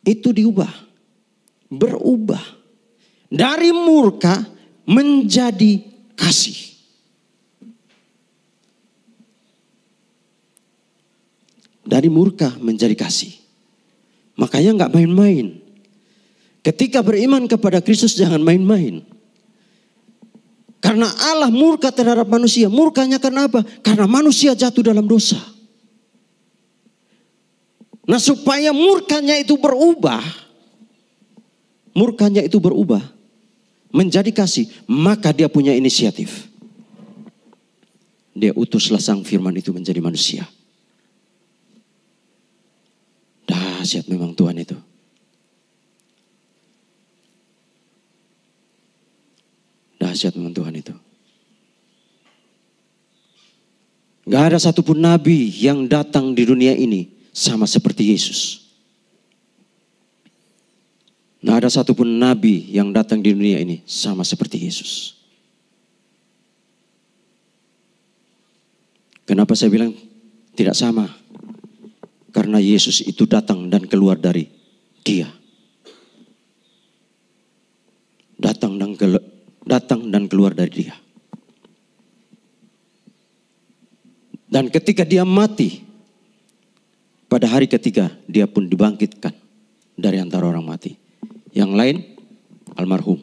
itu diubah. Berubah. Dari murka menjadi kasih. Dari murka menjadi kasih. Makanya nggak main-main. Ketika beriman kepada Kristus jangan main-main. Karena Allah murka terhadap manusia. Murkanya karena apa? Karena manusia jatuh dalam dosa. Nah, supaya murkanya itu berubah. Murkanya itu berubah menjadi kasih. Maka dia punya inisiatif. Dia utuslah Sang Firman itu menjadi manusia. Dahsyat memang Tuhan itu. Dahsyat memang Tuhan itu. Gak ada satupun nabi yang datang di dunia ini sama seperti Yesus. Gak ada satupun nabi yang datang di dunia ini sama seperti Yesus. Kenapa saya bilang tidak sama? Karena Yesus itu datang dan keluar dari Dia. Datang dan keluar dari Dia. Dan ketika Dia mati, pada hari ketiga Dia pun dibangkitkan dari antara orang mati. Yang lain almarhum.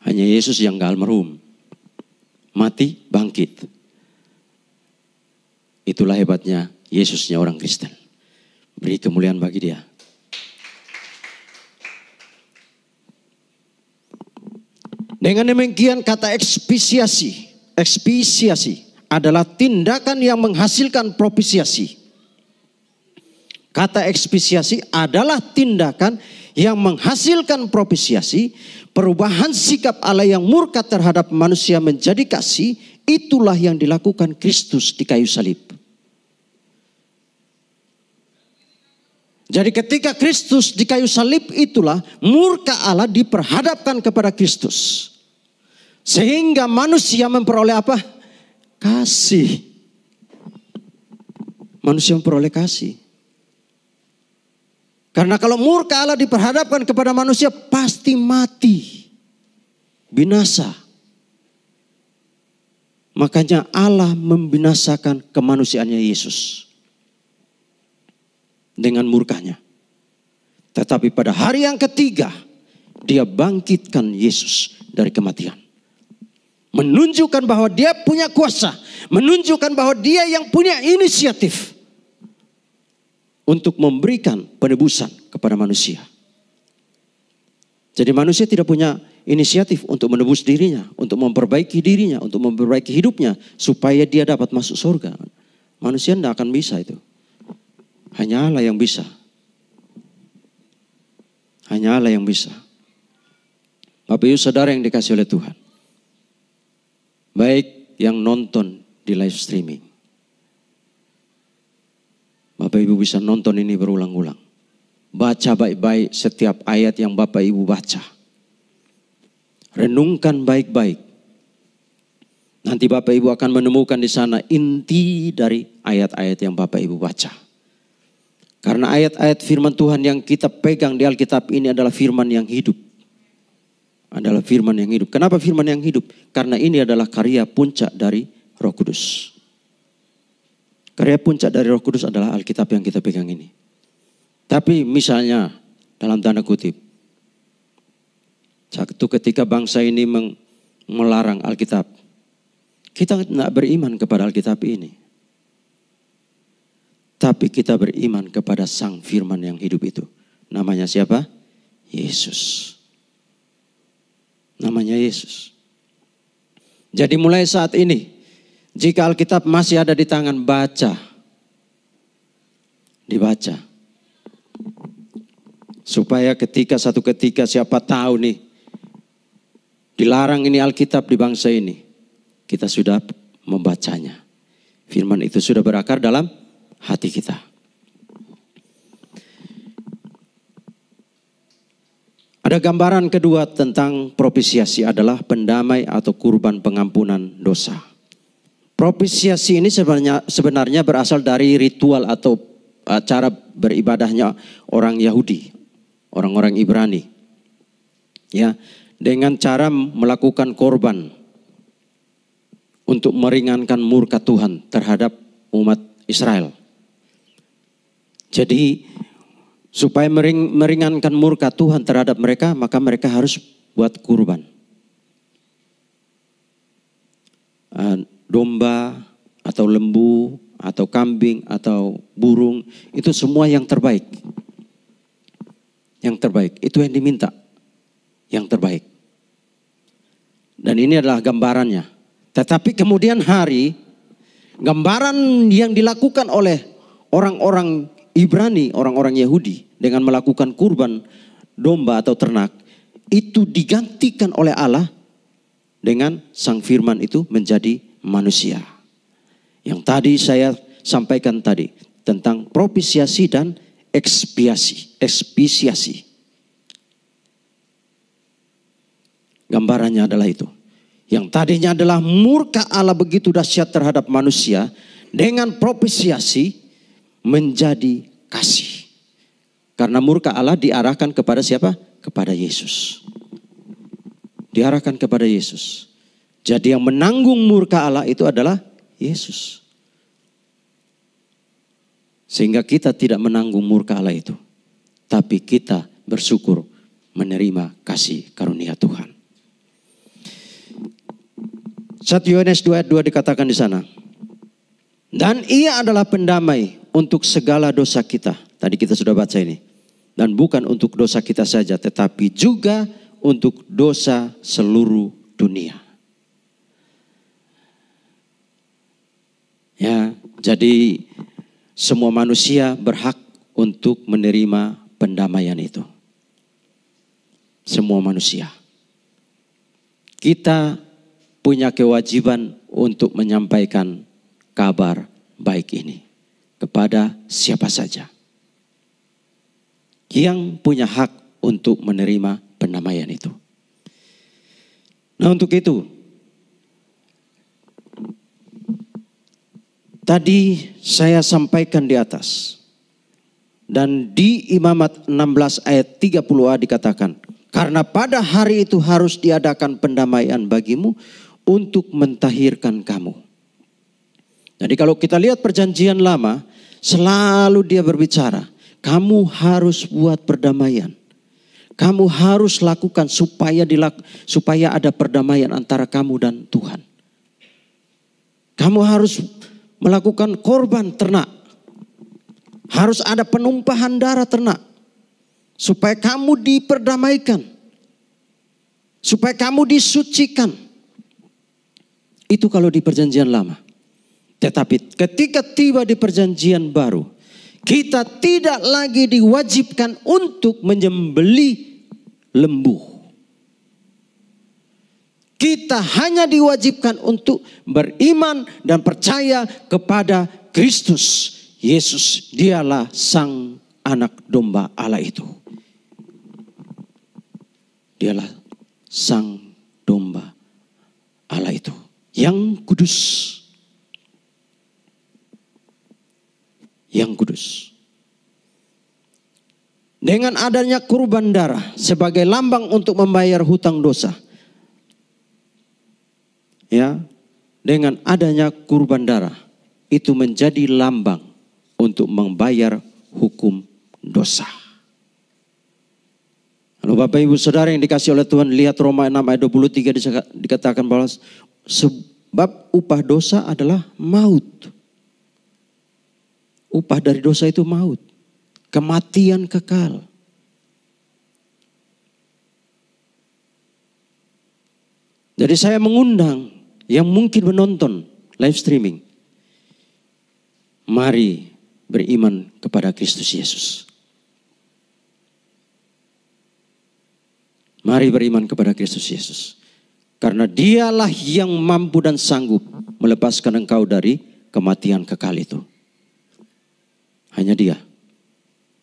Hanya Yesus yang gak almarhum. Mati, bangkit. Itulah hebatnya Yesusnya orang Kristen. Beri kemuliaan bagi Dia. Dengan demikian kata ekspisiasi adalah tindakan yang menghasilkan propisiasi. Kata ekspisiasi adalah tindakan yang menghasilkan propisiasi. Perubahan sikap Allah yang murka terhadap manusia menjadi kasih. Itulah yang dilakukan Kristus di kayu salib. Jadi ketika Kristus di kayu salib itulah murka Allah diperhadapkan kepada Kristus. Sehingga manusia memperoleh apa? Kasih. Manusia memperoleh kasih. Karena kalau murka Allah diperhadapkan kepada manusia pasti mati. Binasa. Makanya Allah membinasakan kemanusiaannya Yesus. Dengan murkanya. Tetapi pada hari yang ketiga Dia bangkitkan Yesus dari kematian. Menunjukkan bahwa Dia punya kuasa. Menunjukkan bahwa Dia yang punya inisiatif. Untuk memberikan penebusan kepada manusia. Jadi manusia tidak punya inisiatif untuk menebus dirinya. Untuk memperbaiki dirinya. Untuk memperbaiki hidupnya. Supaya dia dapat masuk surga. Manusia tidak akan bisa itu. Hanya Allah yang bisa. Hanya Allah yang bisa. Bapak Ibu Saudara yang dikasihi oleh Tuhan. Baik yang nonton di live streaming. Bapak Ibu bisa nonton ini berulang-ulang. Baca baik-baik setiap ayat yang Bapak Ibu baca. Renungkan baik-baik. Nanti Bapak Ibu akan menemukan di sana inti dari ayat-ayat yang Bapak Ibu baca. Karena ayat-ayat firman Tuhan yang kita pegang di Alkitab ini adalah firman yang hidup. Adalah firman yang hidup. Kenapa firman yang hidup? Karena ini adalah karya puncak dari Roh Kudus. Karya puncak dari Roh Kudus adalah Alkitab yang kita pegang ini. Tapi misalnya dalam tanda kutip. Satu ketika bangsa ini melarang Alkitab. Kita tidak beriman kepada Alkitab ini. Tapi kita beriman kepada Sang Firman yang hidup itu. Namanya siapa? Yesus. Namanya Yesus. Jadi mulai saat ini. Jika Alkitab masih ada di tangan, baca. Dibaca. Supaya satu ketika siapa tahu nih. Dilarang ini Alkitab di bangsa ini. Kita sudah membacanya. Firman itu sudah berakar dalam hati kita. Ada gambaran kedua tentang propisiasi adalah pendamai atau kurban pengampunan dosa. Propisiasi ini sebenarnya berasal dari ritual atau cara beribadahnya orang Yahudi, orang-orang Ibrani. Ya, dengan cara melakukan korban untuk meringankan murka Tuhan terhadap umat Israel. Jadi supaya meringankan murka Tuhan terhadap mereka, maka mereka harus buat kurban. Domba atau lembu atau kambing atau burung, itu semua yang terbaik. Yang terbaik, itu yang diminta. Yang terbaik. Dan ini adalah gambarannya. Tetapi kemudian hari, gambaran yang dilakukan oleh orang-orang Ibrani, orang-orang Yahudi dengan melakukan kurban domba atau ternak, itu digantikan oleh Allah dengan Sang Firman itu menjadi manusia. Yang tadi saya sampaikan tadi tentang propisiasi dan ekspisiasi. Gambarannya adalah itu. Yang tadinya adalah murka Allah begitu dahsyat terhadap manusia, dengan propisiasi menjadi kasih. Karena murka Allah diarahkan kepada siapa? Kepada Yesus. Diarahkan kepada Yesus. Jadi yang menanggung murka Allah itu adalah Yesus. Sehingga kita tidak menanggung murka Allah itu. Tapi kita bersyukur menerima kasih karunia Tuhan. 1 Yohanes 2 ayat 2 dikatakan di sana. Dan ia adalah pendamai untuk segala dosa kita. Tadi kita sudah baca ini. Dan bukan untuk dosa kita saja, tetapi juga untuk dosa seluruh dunia. Ya, jadi semua manusia berhak untuk menerima pendamaian itu. Semua manusia. Kita punya kewajiban untuk menyampaikan kabar baik ini kepada siapa saja yang punya hak untuk menerima pendamaian itu. Nah, untuk itu tadi saya sampaikan di atas, dan di Imamat 16 ayat 30a dikatakan, karena pada hari itu harus diadakan pendamaian bagimu untuk mentahirkan kamu. Jadi kalau kita lihat perjanjian lama, selalu dia berbicara, kamu harus buat perdamaian. Kamu harus lakukan supaya ada perdamaian antara kamu dan Tuhan. Kamu harus melakukan korban ternak. Harus ada penumpahan darah ternak. Supaya kamu diperdamaikan. Supaya kamu disucikan. Itu kalau di perjanjian lama. Tetapi ketika tiba di perjanjian baru, kita tidak lagi diwajibkan untuk menyembelih lembu. Kita hanya diwajibkan untuk beriman dan percaya kepada Kristus Yesus. Dialah sang anak domba Allah itu. Dialah sang domba Allah itu yang kudus. Yang kudus. Dengan adanya kurban darah sebagai lambang untuk membayar hutang dosa. Ya, dengan adanya kurban darah itu menjadi lambang untuk membayar hukum dosa. Lalu Bapak Ibu Saudara yang dikasih oleh Tuhan, lihat Roma 6 ayat 23 dikatakan bahwa sebab upah dosa adalah maut. Upah dari dosa itu maut. Kematian kekal. Jadi saya mengundang yang mungkin menonton live streaming. Mari beriman kepada Kristus Yesus. Mari beriman kepada Kristus Yesus. Karena dialah yang mampu dan sanggup melepaskan engkau dari kematian kekal itu. Hanya dia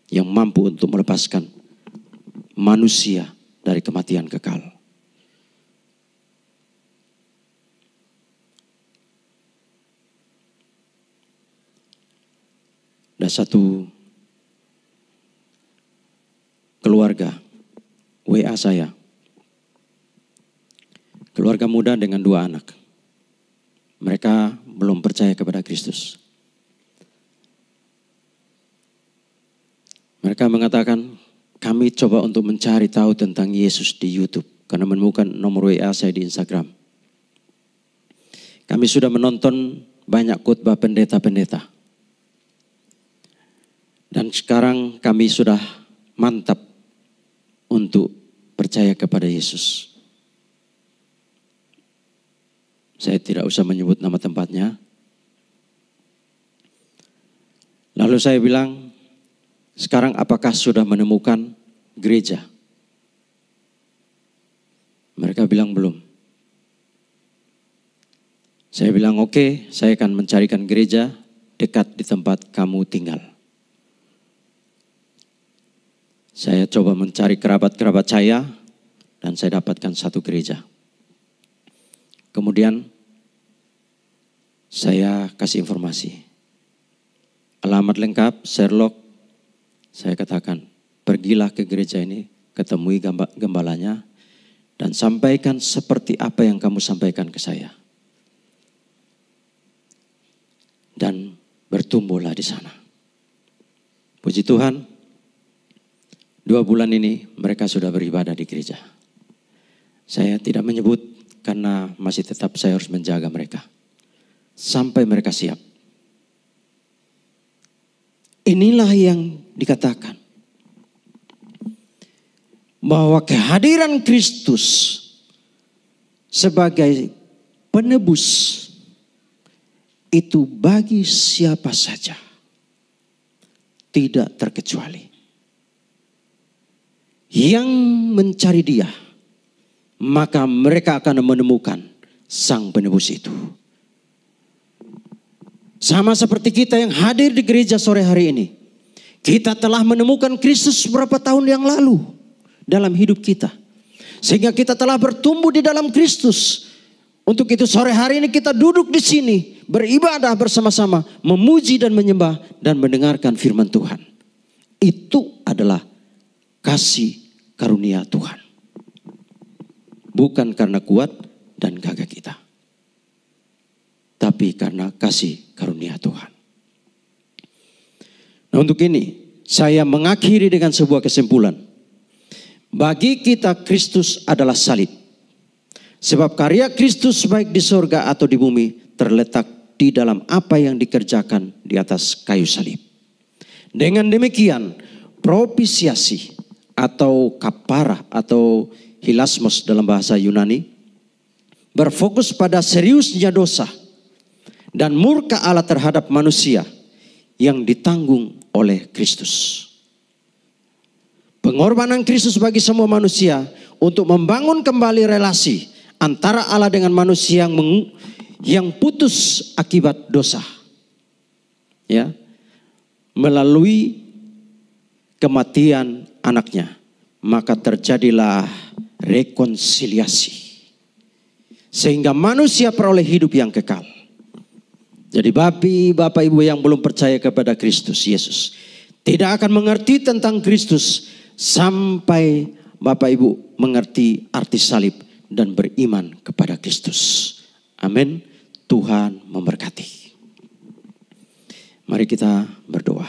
yang mampu untuk melepaskan manusia dari kematian kekal. Ada satu keluarga WA saya. Keluarga muda dengan 2 anak. Mereka belum percaya kepada Kristus. Mereka mengatakan, kami coba untuk mencari tahu tentang Yesus di YouTube. Karena menemukan nomor WA saya di Instagram. Kami sudah menonton banyak khotbah pendeta-pendeta. Dan sekarang kami sudah mantap untuk percaya kepada Yesus. Saya tidak usah menyebut nama tempatnya. Lalu saya bilang, sekarang apakah sudah menemukan gereja? Mereka bilang belum. Saya bilang oke, saya akan mencarikan gereja dekat di tempat kamu tinggal. Saya coba mencari kerabat-kerabat saya dan saya dapatkan satu gereja. Kemudian saya kasih informasi. Alamat lengkap, Sherlock. Saya katakan, pergilah ke gereja ini, ketemui gembalanya, dan sampaikan seperti apa yang kamu sampaikan ke saya. Dan bertumbuhlah di sana. Puji Tuhan, 2 bulan ini mereka sudah beribadah di gereja. Saya tidak menyebut karena masih tetap saya harus menjaga mereka. Sampai mereka siap. Inilah yang dikatakan. Bahwa kehadiran Kristus sebagai penebus itu bagi siapa saja. Tidak terkecuali. Yang mencari Dia, maka mereka akan menemukan Sang Penebus itu. Sama seperti kita yang hadir di gereja sore hari ini. Kita telah menemukan Kristus beberapa tahun yang lalu dalam hidup kita. Sehingga kita telah bertumbuh di dalam Kristus. Untuk itu sore hari ini kita duduk di sini, beribadah bersama-sama, memuji dan menyembah dan mendengarkan firman Tuhan. Itu adalah kasih karunia Tuhan. Bukan karena kuat dan gagah kita. Tapi karena kasih karunia Tuhan. Nah, untuk ini saya mengakhiri dengan sebuah kesimpulan. Bagi kita Kristus adalah salib. Sebab karya Kristus baik di surga atau di bumi terletak di dalam apa yang dikerjakan di atas kayu salib. Dengan demikian propisiasi atau kaparah atau hilasmos dalam bahasa Yunani berfokus pada seriusnya dosa dan murka Allah terhadap manusia yang ditanggung oleh Kristus. Pengorbanan Kristus bagi semua manusia untuk membangun kembali relasi antara Allah dengan manusia yang putus akibat dosa. Ya. Melalui kematian anaknya, maka terjadilah rekonsiliasi. Sehingga manusia peroleh hidup yang kekal. Jadi Bapak Ibu yang belum percaya kepada Kristus Yesus tidak akan mengerti tentang Kristus sampai Bapak Ibu mengerti arti salib dan beriman kepada Kristus. Amin. Tuhan memberkati. Mari kita berdoa.